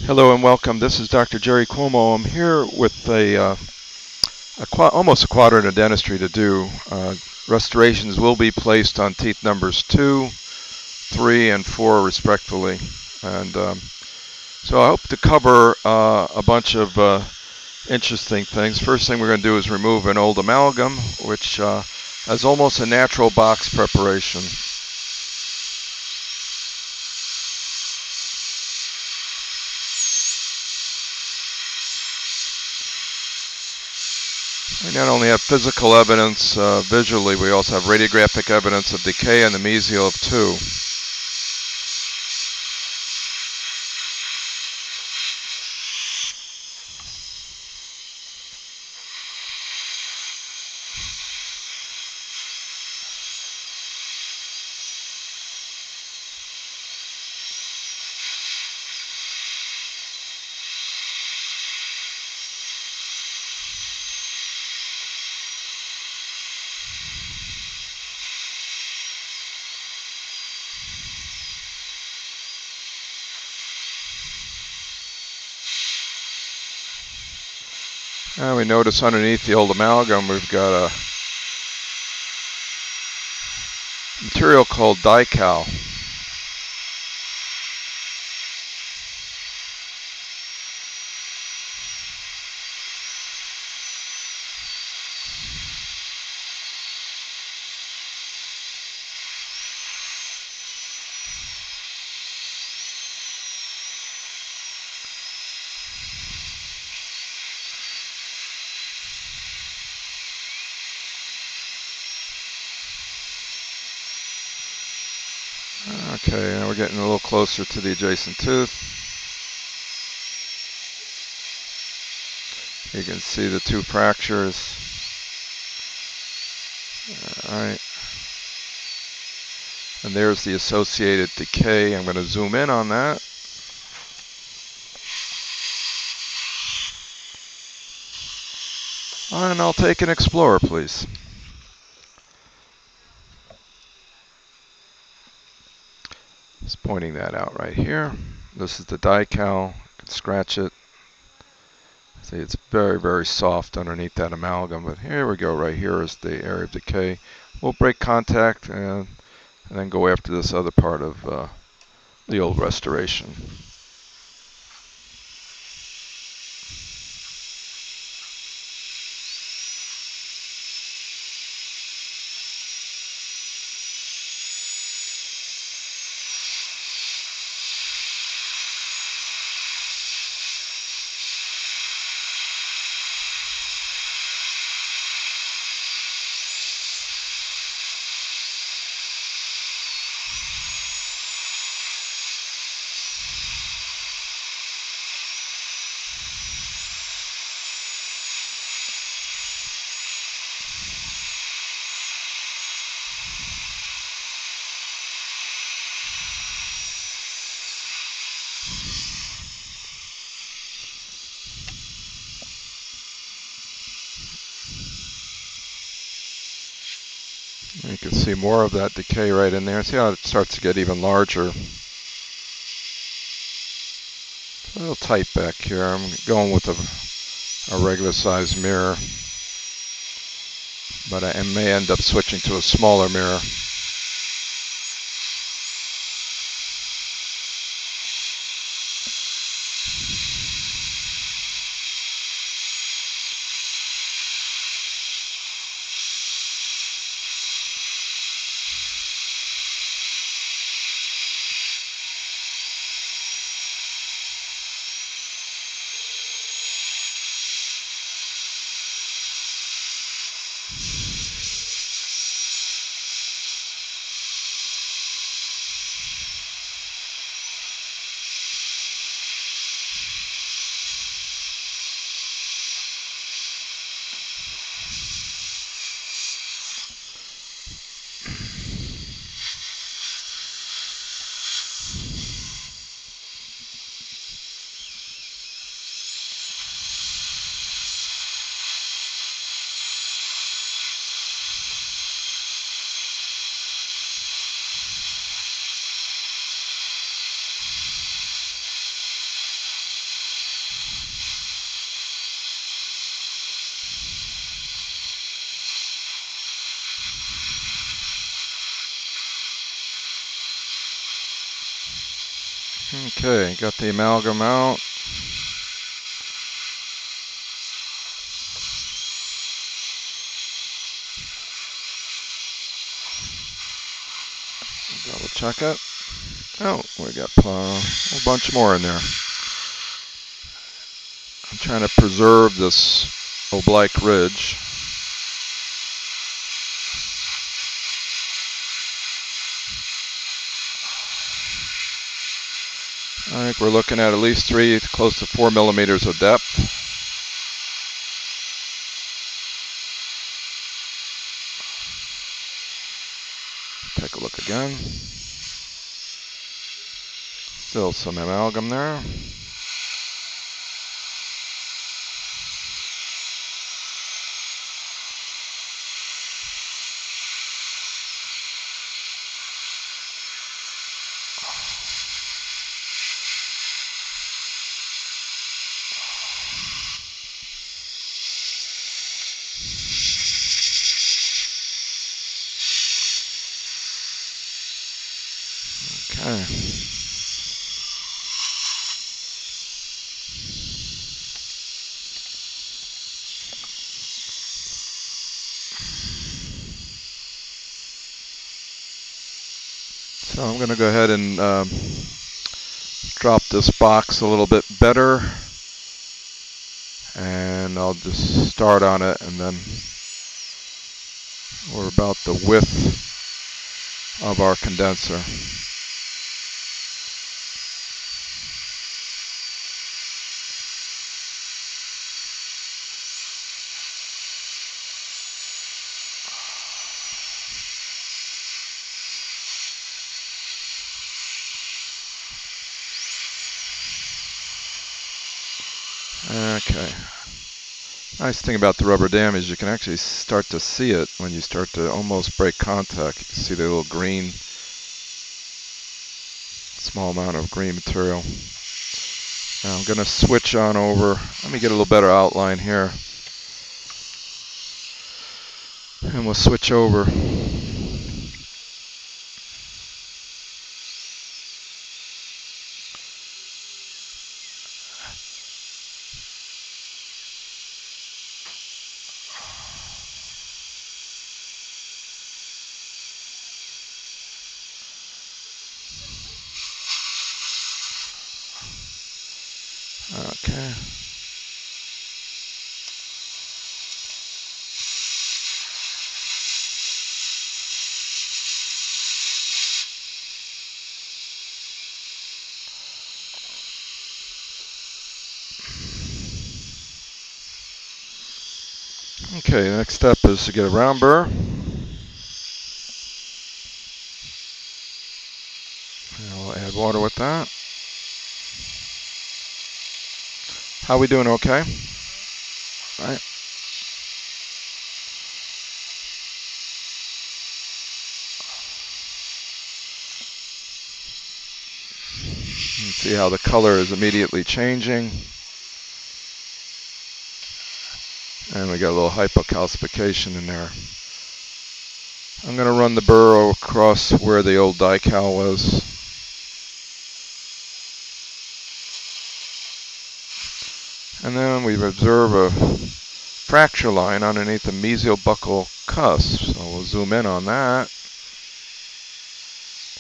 Hello and welcome. This is Dr. GERARD CUOMO. I'm here with almost a quadrant of dentistry to do. Restorations will be placed on teeth numbers 2, 3, and 4 respectively. And so I hope to cover a bunch of interesting things. First thing we're going to do is remove an old amalgam, which has almost a natural box preparation. We not only have physical evidence visually, we also have radiographic evidence of decay in the mesial of 2. And we notice underneath the old amalgam we've got a material called decay. Okay, now we're getting a little closer to the adjacent tooth. You can see the 2 fractures. Alright. And there's the associated decay. I'm going to zoom in on that. And I'll take an Explorer, please. Just pointing that out right here. This is the decay. You can scratch it. See, it's very, very soft underneath that amalgam. But here we go. Right here is the area of decay. We'll break contact and then go after this other part of the old restoration. You can see more of that decay right in there. See how it starts to get even larger. It's a little tight back here. I'm going with a regular size mirror, but I may end up switching to a smaller mirror. Okay, got the amalgam out. Double check it. Oh, we got a whole bunch more in there. I'm trying to preserve this oblique ridge. I think we're looking at least 3, close to 4 millimeters of depth. Take a look again. Still some amalgam there. Okay. So I'm going to go ahead and drop this box a little bit better. And I'll just start on it, and then we're about the width of our condenser. Okay. Nice thing about the rubber dam is you can actually start to see it when you start to almost break contact. You can see the little green, small amount of green material. Now I'm going to switch on over. Let me get a little better outline here. And we'll switch over. Okay. Okay, the next step is to get a round burr. And we'll add water with that. How we doing? Okay? All right. You can see how the color is immediately changing. And we got a little hypocalcification in there. I'm going to run the burr across where the old decal was. And then we observe a fracture line underneath the mesial buccal cusp. So we'll zoom in on that.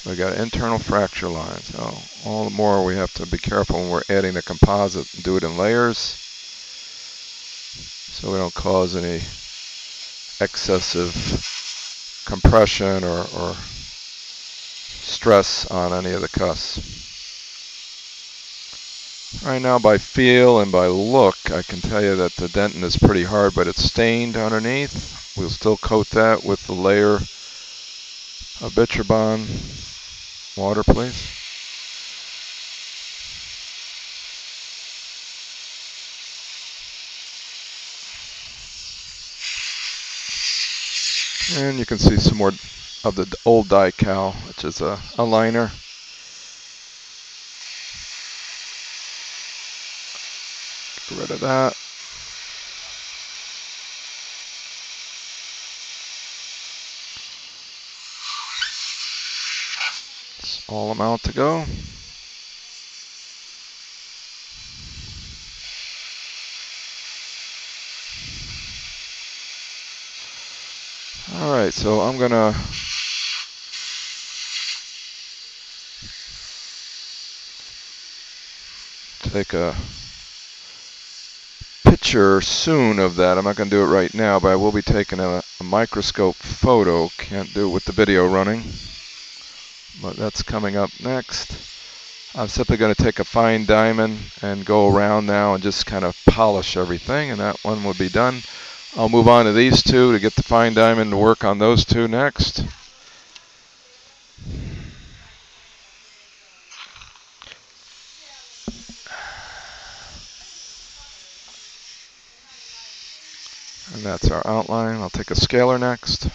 We got an internal fracture line. So all the more we have to be careful when we're adding the composite and do it in layers, so we don't cause any excessive compression or stress on any of the cusps. Right now, by feel and by look, I can tell you that the dentin is pretty hard, but it's stained underneath. We'll still coat that with the layer of Bitrabon. Water, please. And you can see some more of the old decal, which is a liner. Get rid of that. Small amount to go. Alright, so I'm going to take a picture soon of that. I'm not going to do it right now, but I will be taking a microscope photo. Can't do it with the video running, but that's coming up next. I'm simply going to take a fine diamond and go around now and just kind of polish everything, and that one will be done. I'll move on to these two to get the fine diamond to work on those two next. And that's our outline. I'll take a scaler next.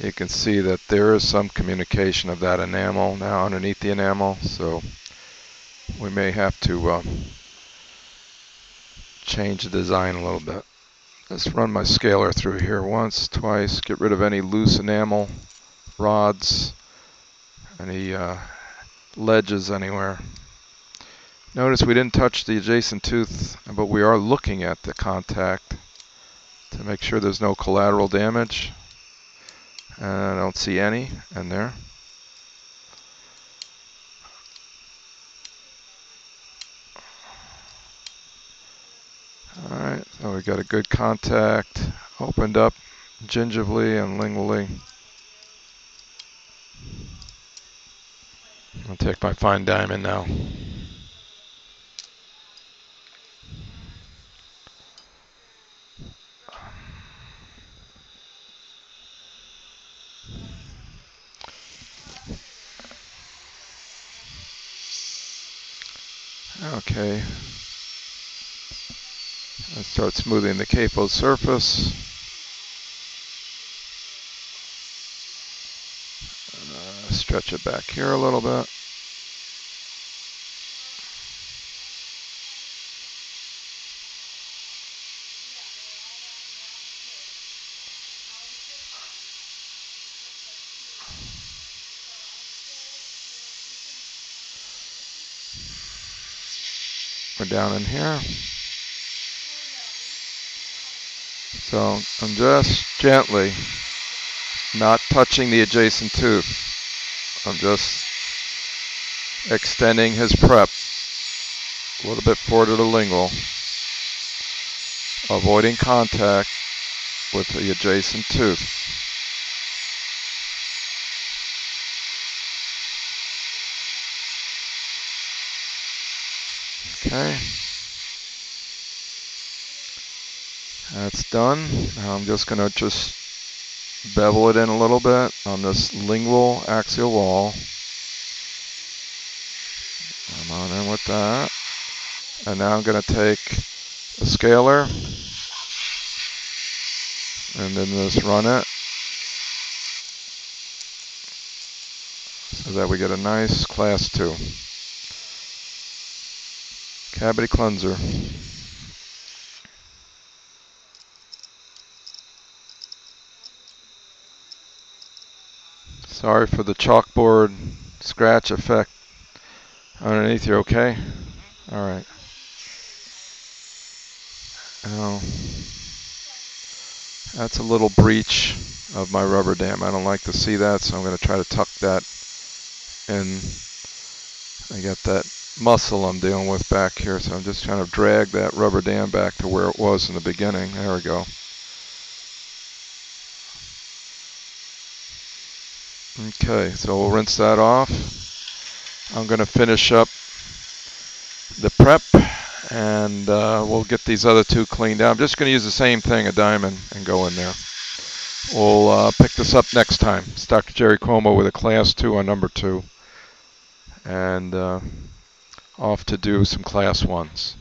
You can see that there is some communication of that enamel now underneath the enamel, so we may have to change the design a little bit. Let's run my scaler through here once, twice, get rid of any loose enamel, rods, any ledges anywhere. Notice we didn't touch the adjacent tooth, but we are looking at the contact to make sure there's no collateral damage. And I don't see any in there. Alright, so we got a good contact, opened up gingivally and lingually. I'll take my fine diamond now. Okay. Let's start smoothing the capo surface. Stretch it back here a little bit. We're down in here. So I'm just gently, not touching the adjacent tooth. I'm just extending his prep a little bit forward to the lingual, avoiding contact with the adjacent tooth. Okay. That's done. Now I'm just going to just bevel it in a little bit on this lingual axial wall. I'm on in with that. And now I'm going to take a scaler and then just run it so that we get a nice class 2 cavity cleanser. Sorry for the chalkboard scratch effect underneath. You okay? All right. Now, that's a little breach of my rubber dam. I don't like to see that, so I'm going to try to tuck that in. I got that muscle I'm dealing with back here, so I'm just trying to drag that rubber dam back to where it was in the beginning. There we go. Okay, so we'll rinse that off. I'm going to finish up the prep, and we'll get these other two cleaned out. I'm just going to use the same thing, a diamond, and go in there. We'll pick this up next time. It's Dr. GERARD CUOMO with a class 2 on number 2. And off to do some class 1s.